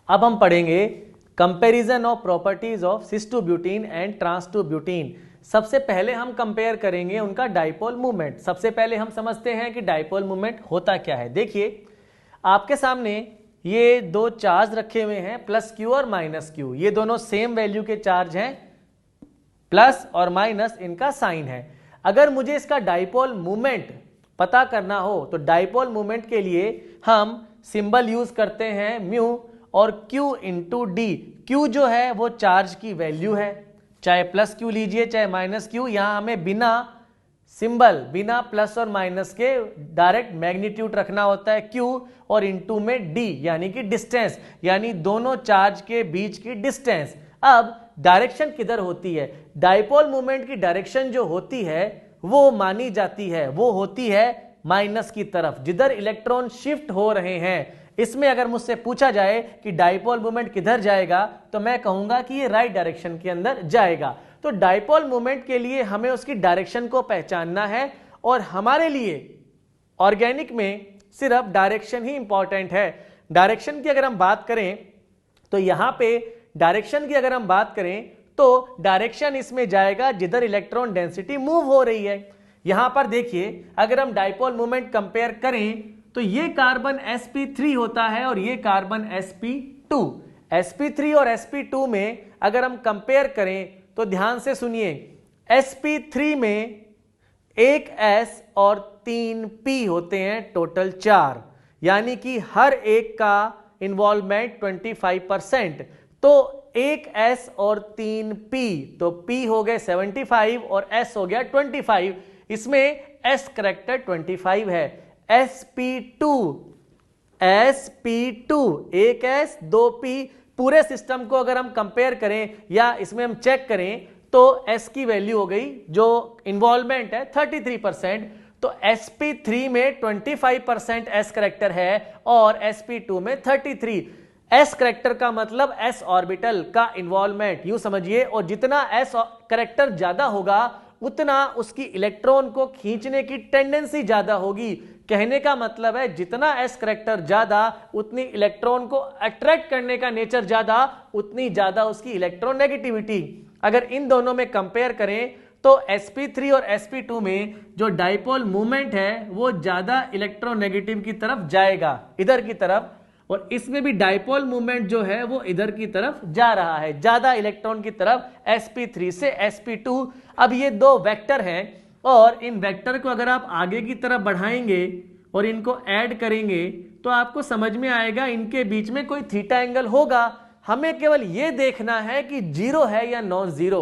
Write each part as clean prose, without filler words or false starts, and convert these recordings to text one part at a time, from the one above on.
अब हम पढ़ेंगे comparison of properties of cis two butene and trans two butene. सबसे पहले हम कंपेयर करेंगे उनका डाइपोल मूवमेंट। सबसे पहले हम समझते हैं कि डाइपोल मूवमेंट होता क्या है। देखिए आपके सामने ये दो चार्ज रखे हुए हैं, प्लस क्यू और माइनस क्यू। ये दोनों सेम वैल्यू के चार्ज हैं, प्लस और माइनस इनका साइन है। अगर मुझे इसका डाइपोल मूवमेंट पता करना हो तो डाइपोल मूवमेंट के लिए हम सिंबल यूज करते हैं म्यू और Q इंटू डी। क्यू जो है वो चार्ज की वैल्यू है, चाहे प्लस क्यू लीजिए चाहे माइनस क्यू। यहां हमें बिना सिंबल, बिना प्लस और माइनस के डायरेक्ट मैग्नीट्यूड रखना होता है Q, और इंटू में D यानी कि डिस्टेंस, यानी दोनों चार्ज के बीच की डिस्टेंस। अब डायरेक्शन किधर होती है? डाइपोल मूवमेंट की डायरेक्शन जो होती है वो मानी जाती है, वो होती है माइनस की तरफ, जिधर इलेक्ट्रॉन शिफ्ट हो रहे हैं। इसमें अगर मुझसे पूछा जाए कि डाइपोल मूवमेंट किधर जाएगा तो मैं कहूंगा कि ये राइट डायरेक्शन के अंदर जाएगा। तो डाइपोल मूवमेंट के लिए हमें उसकी डायरेक्शन को पहचानना है, और हमारे लिए ऑर्गेनिक में सिर्फ डायरेक्शन ही इंपॉर्टेंट है। डायरेक्शन की अगर हम बात करें तो यहां पे डायरेक्शन की अगर हम बात करें तो डायरेक्शन इसमें जाएगा जिधर इलेक्ट्रॉन डेंसिटी मूव हो रही है। यहां पर देखिए अगर हम डाइपोल मूवमेंट कंपेयर करें तो ये कार्बन sp3 होता है और ये कार्बन sp2। sp3 और sp2 में अगर हम कंपेयर करें तो ध्यान से सुनिए, sp3 में एक s और 3 p होते हैं, टोटल 4, यानी कि हर एक का इन्वॉल्वमेंट 25%। तो एक s और 3 p, तो p हो गए 75 और s हो गया 25। इसमें s करेक्टर 25 है। sp2 एक s 2 p, पूरे सिस्टम को अगर हम कंपेयर करें या इसमें हम चेक करें तो s की वैल्यू हो गई, जो इन्वॉल्वमेंट है 33%। तो sp3 में 25% s करेक्टर है और sp2 में 33। s करेक्टर का मतलब s ऑर्बिटल का इन्वॉल्वमेंट, यूं समझिए। और जितना s करेक्टर ज्यादा होगा उतना उसकी इलेक्ट्रॉन को खींचने की टेंडेंसी ज्यादा होगी। कहने का मतलब है जितना s करेक्टर ज्यादा उतनी इलेक्ट्रॉन को अट्रैक्ट करने का नेचर ज्यादा, उतनी ज्यादा उसकी इलेक्ट्रॉन नेगेटिविटी। अगर इन दोनों में कंपेयर करें तो sp3 और sp2 में जो डाइपोल मूवमेंट है वो ज्यादा इलेक्ट्रोनेगेटिव की तरफ जाएगा, इधर की तरफ, और इसमें भी डाइपोल मूवमेंट जो है वो इधर की तरफ जा रहा है, ज्यादा इलेक्ट्रॉन की तरफ, sp3 से sp2। अब ये दो वेक्टर हैं और इन वेक्टर को अगर आप आगे की तरफ बढ़ाएंगे और इनको ऐड करेंगे तो आपको समझ में आएगा इनके बीच में कोई थीटा एंगल होगा। हमें केवल ये देखना है कि जीरो है या नॉन जीरो।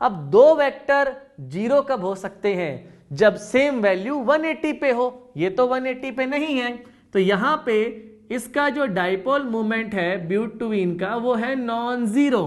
अब दो वेक्टर जीरो कब हो सकते हैं? जब सेम वैल्यू 180 पे हो। ये तो 180 पे नहीं है, तो यहां पे इसका जो डाइपोल मूवमेंट है ब्यूटीन का वो है नॉन जीरो।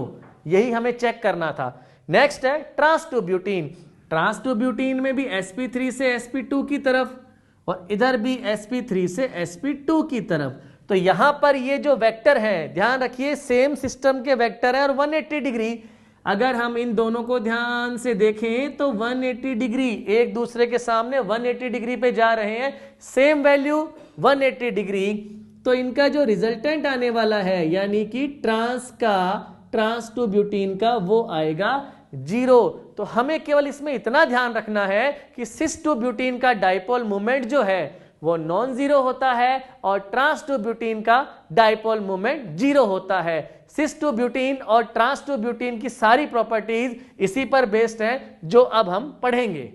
यही हमें चेक करना था। नेक्स्ट है trans two butene. Trans two butene में भी sp3 से sp2 की तरफ और इधर भी sp3 से sp2 की तरफ। तो यहां पर ये जो वेक्टर है, ध्यान रखिए सेम सिस्टम के वेक्टर है और 180 डिग्री। अगर हम इन दोनों को ध्यान से देखें तो 180 डिग्री एक दूसरे के सामने 180 डिग्री पे जा रहे हैं, सेम वैल्यू 180 डिग्री। तो इनका जो रिजल्टेंट आने वाला है यानी कि ट्रांस टू ब्यूटीन का वो आएगा जीरो। तो हमें केवल इसमें इतना ध्यान रखना है कि सिस टू ब्यूटीन का डाइपोल मूवमेंट जो है वो नॉन जीरो होता है और ट्रांस टू ब्यूटीन का डाइपोल मूवमेंट जीरो होता है। सिस टू ब्यूटीन और ट्रांस टू ब्यूटीन की सारी प्रॉपर्टीज इसी पर बेस्ड हैं जो अब हम पढ़ेंगे।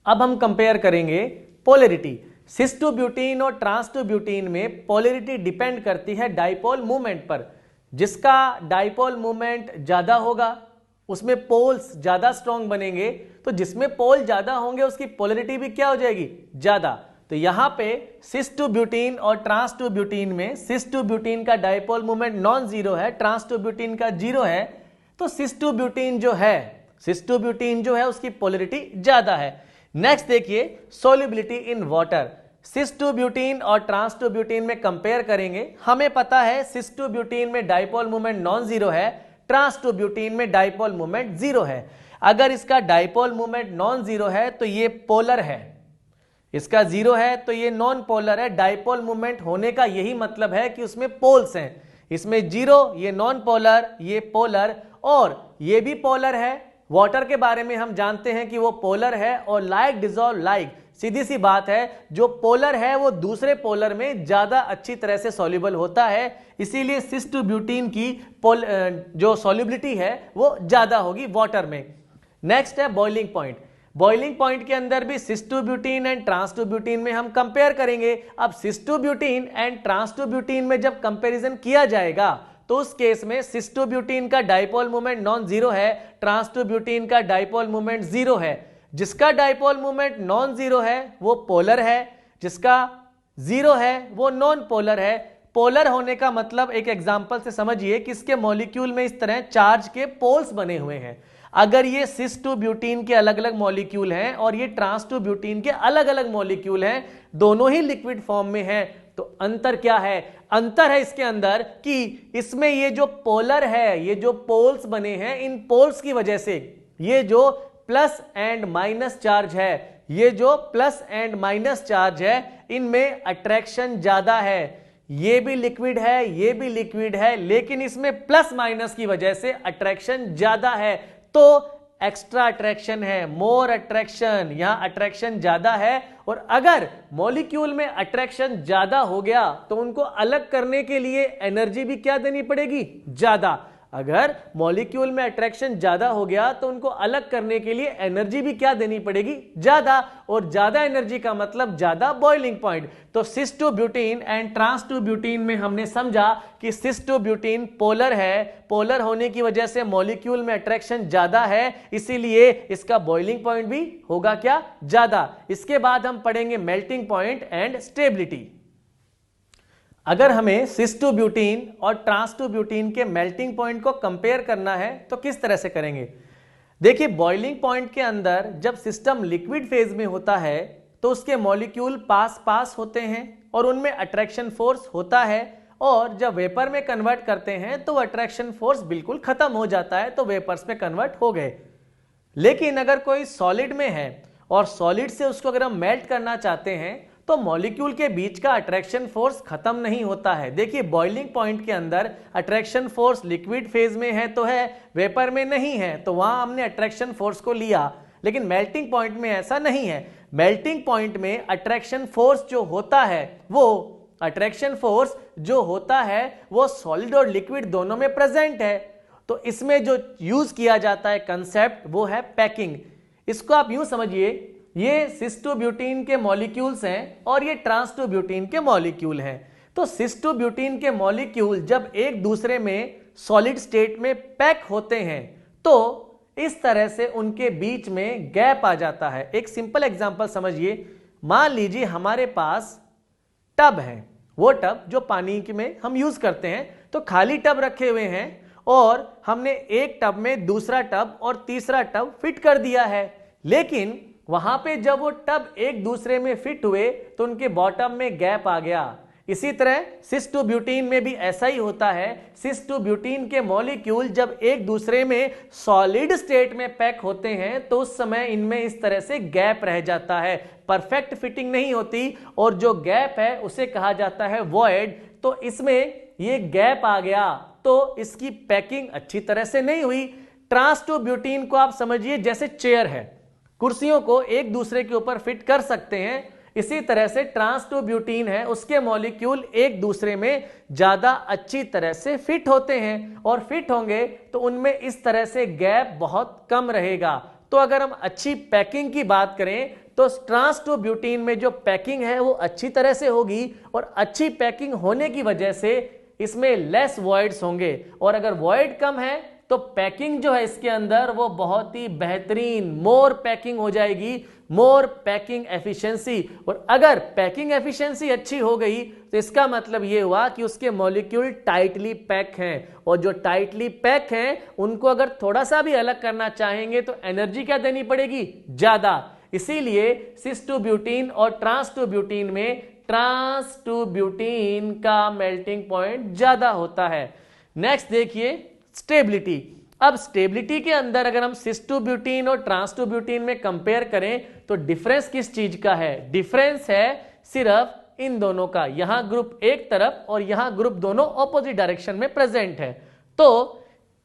अब हम कंपेयर करेंगे पोलैरिटी। सिस टू ब्यूटीन और ट्रांस टू ब्यूटीन में पोलैरिटी डिपेंड करती है डाइपोल मूवमेंट पर। जिसका डाइपोल मूवमेंट ज्यादा होगा उसमें पोल्स ज्यादा स्ट्रॉन्ग बनेंगे, तो जिसमें पोल ज्यादा होंगे उसकी पोलैरिटी भी क्या हो जाएगी? ज्यादा। तो यहां पे सिस टू ब्यूटीन और ट्रांस टू ब्यूटीन में सिस टू ब्यूटीन का डाइपोल मूवमेंट नॉन जीरो है, ट्रांस टू ब्यूटीन का जीरो है। तो सिस टू ब्यूटीन जो है उसकी पोलैरिटी ज्यादा है। नेक्स्ट देखिए solubility in water. Cis two butene और ट्रांस टू ब्यूटीन में कंपेयर करेंगे। हमें पता है सिस टू ब्यूटीन में डाइपोल मूवमेंट नॉन जीरो है, ट्रांस टू ब्यूटीन में डाइपोल मूवमेंट जीरो है। अगर इसका डाइपोल मूवमेंट नॉन जीरो है तो ये पोलर है, इसका जीरो है तो ये नॉन पोलर है। डाइपोल मूवमेंट होने का यही मतलब है कि उसमें पोल्स हैं, इसमें 0, ये नॉन पोलर, ये पोलर, और ये भी पोलर है। वाटर के बारे में हम जानते हैं कि वो पोलर है, और लाइक डिसॉल्व लाइक, सीधी सी बात है, जो पोलर है वो दूसरे पोलर में ज्यादा अच्छी तरह से सॉल्युबल होता है, इसीलिए सिस टू ब्यूटीन की जो सॉल्युबिलिटी है वो ज्यादा होगी वाटर में। नेक्स्ट है बॉइलिंग पॉइंट। बॉइलिंग पॉइंट के अंदर भी cis two butene and trans two butene में हम कंपेयर करेंगे। अब cis two butene and trans two butene में जब कंपैरिजन किया जाएगा तो उस केस में सिस टू ब्यूटीन का डाइपोल मोमेंट नॉन जीरो है, ट्रांस टू ब्यूटीन का डाइपोल मोमेंट जीरो है। जिसका डाइपोल मोमेंट नॉन जीरो है वो पोलर है, जिसका जीरो है वो नॉन पोलर है। पोलर होने का मतलब एक एग्जांपल से समझिए कि इसके मॉलिक्यूल में इस तरह चार्ज के पोल्स बने हुए हैं। अगर ये सिस टू ब्यूटीन के अलग अलग मॉलिक्यूल हैं और ये ट्रांस टू ब्यूटीन के अलग अलग मॉलिक्यूल हैं, दोनों ही लिक्विड फॉर्म में हैं, तो अंतर क्या है? अंतर है इसके अंदर कि इसमें ये जो पोलर है, ये जो पोल्स बने हैं, इन पोल्स की वजह से ये जो प्लस एंड माइनस चार्ज है, ये जो प्लस एंड माइनस चार्ज है, इनमें अट्रैक्शन ज्यादा है। ये भी लिक्विड है, ये भी लिक्विड है, लेकिन इसमें प्लस माइनस की वजह से अट्रैक्शन ज्यादा है, तो एक्स्ट्रा अट्रैक्शन है, मोर अट्रैक्शन, यहां अट्रैक्शन ज्यादा है। और अगर मॉलिक्यूल में अट्रैक्शन ज्यादा हो गया तो उनको अलग करने के लिए एनर्जी भी क्या देनी पड़ेगी? ज्यादा। अगर मॉलिक्यूल में अट्रैक्शन ज्यादा हो गया तो उनको अलग करने के लिए एनर्जी भी क्या देनी पड़ेगी? ज्यादा। और ज्यादा एनर्जी का मतलब ज्यादा बॉइलिंग पॉइंट। तो cis two butene and trans two butene में हमने समझा कि सिस टू ब्यूटीन पोलर है, पोलर होने की वजह से मॉलिक्यूल में अट्रैक्शन ज्यादा है, इसीलिए इसका बॉइलिंग पॉइंट भी होगा क्या? ज्यादा। इसके बाद हम पढ़ेंगे मेल्टिंग पॉइंट एंड स्टेबिलिटी। अगर हमें सिस टू ब्यूटीन और ट्रांस टू ब्यूटीन के मेल्टिंग पॉइंट को कंपेयर करना है तो किस तरह से करेंगे? देखिए, बॉइलिंग पॉइंट के अंदर जब सिस्टम लिक्विड फेज में होता है तो उसके मॉलिक्यूल पास पास होते हैं और उनमें अट्रैक्शन फोर्स होता है, और जब वेपर में कन्वर्ट करते हैं तो अट्रैक्शन फोर्स बिल्कुल खत्म हो जाता है, तो वेपर्स में कन्वर्ट हो गए। लेकिन अगर कोई सॉलिड में है और सॉलिड से उसको अगर हम मेल्ट करना चाहते हैं तो मॉलिक्यूल के बीच का अट्रैक्शन फोर्स खत्म नहीं होता है। देखिए, बॉइलिंग पॉइंट के अंदर अट्रैक्शन फोर्स लिक्विड फेज में है तो है, वेपर में नहीं है, तो वहां हमने अट्रैक्शन फोर्स को लिया। लेकिन मेल्टिंग पॉइंट में ऐसा नहीं है। मेल्टिंग पॉइंट में अट्रैक्शन फोर्स जो होता है वो सॉलिड और लिक्विड दोनों में प्रेजेंट है। तो इसमें जो यूज किया जाता है कंसेप्ट वो है पैकिंग। इसको आप यूं समझिए, ये सिस टू ब्यूटीन के मॉलिक्यूल्स हैं और ये ट्रांस टू ब्यूटीन के मॉलिक्यूल हैं। तो सिस टू ब्यूटीन के मॉलिक्यूल जब एक दूसरे में सॉलिड स्टेट में पैक होते हैं तो इस तरह से उनके बीच में गैप आ जाता है। एक सिंपल एग्जांपल समझिए, मान लीजिए हमारे पास टब है, वो टब जो पानी में हम यूज करते हैं, तो खाली टब रखे हुए हैं और हमने एक टब में दूसरा टब और तीसरा टब फिट कर दिया है। लेकिन वहां पे जब वो टब एक दूसरे में फिट हुए तो उनके बॉटम में गैप आ गया। इसी तरह सिस टू ब्यूटीन में भी ऐसा ही होता है। सिस टू ब्यूटीन के मॉलिक्यूल जब एक दूसरे में सॉलिड स्टेट में पैक होते हैं तो उस समय इनमें इस तरह से गैप रह जाता है, परफेक्ट फिटिंग नहीं होती, और जो गैप है उसे कहा जाता है वॉइड। तो इसमें ये गैप आ गया तो इसकी पैकिंग अच्छी तरह से नहीं हुई। ट्रांस टू ब्यूटीन को आप समझिए जैसे चेयर है, कुर्सियों को एक दूसरे के ऊपर फिट कर सकते हैं, इसी तरह से ट्रांस टू ब्यूटीन है, उसके मॉलिक्यूल एक दूसरे में ज्यादा अच्छी तरह से फिट होते हैं, और फिट होंगे तो उनमें इस तरह से गैप बहुत कम रहेगा। तो अगर हम अच्छी पैकिंग की बात करें तो ट्रांस टू ब्यूटीन में जो पैकिंग है वो अच्छी तरह से होगी, और अच्छी पैकिंग होने की वजह से इसमें लेस वॉइड्स होंगे, और अगर वॉइड कम है तो पैकिंग जो है इसके अंदर वो बहुत ही बेहतरीन मोर पैकिंग हो जाएगी, मोर पैकिंग एफिशिएंसी। और अगर पैकिंग एफिशिएंसी अच्छी हो गई तो इसका मतलब ये हुआ कि उसके मॉलिक्यूल टाइटली पैक हैं, और जो टाइटली पैक हैं उनको अगर थोड़ा सा भी अलग करना चाहेंगे तो एनर्जी क्या देनी पड़ेगी? ज्यादा। इसीलिए सिस टू ब्यूटीन और ट्रांस टू ब्यूटीन में ट्रांस टू ब्यूटीन का मेल्टिंग पॉइंट ज्यादा होता है। नेक्स्ट देखिए स्टेबिलिटी। अब स्टेबिलिटी के अंदर अगर हम सिस टू ब्यूटीन और ट्रांस टू ब्यूटीन में कंपेयर करें तो डिफरेंस किस चीज का है? डिफरेंस है सिर्फ इन दोनों का, यहां ग्रुप एक तरफ और यहां ग्रुप दोनों ऑपोजिट डायरेक्शन में प्रेजेंट है। तो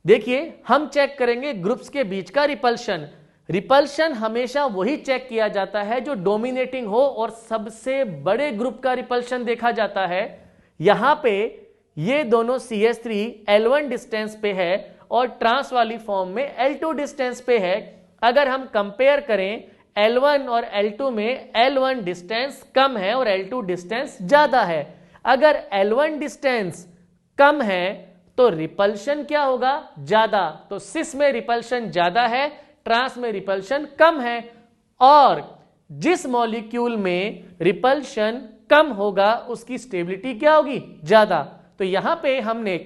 देखिए हम चेक करेंगे ग्रुप्स के बीच का रिपल्शन। रिपल्शन हमेशा वही चेक किया जाता है जो डोमिनेटिंग हो और सबसे बड़े ग्रुप का रिपल्शन देखा जाता है। यहां पे ये दोनों CH3 L1 डिस्टेंस पे है और ट्रांस वाली फॉर्म में L2 डिस्टेंस पे है। अगर हम कंपेयर करें L1 और L2 में L1 डिस्टेंस कम है और L2 डिस्टेंस ज्यादा है। अगर L1 डिस्टेंस कम है तो रिपल्शन क्या होगा? ज्यादा। तो सिस में रिपल्शन ज्यादा है, ट्रांस में रिपल्शन कम है। और जिस मॉलिक्यूल में रिपल्शन कम होगा उसकी स्टेबिलिटी क्या होगी? ज्यादा। तो यहां पे हमने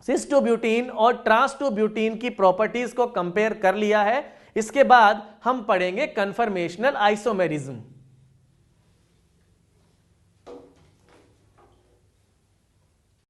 सिस टू ब्यूटीन और ट्रांस टू ब्यूटीन की प्रॉपर्टीज को कंपेयर कर लिया है। इसके बाद हम पढ़ेंगे कन्फर्मेशनल आइसोमेरिज्म।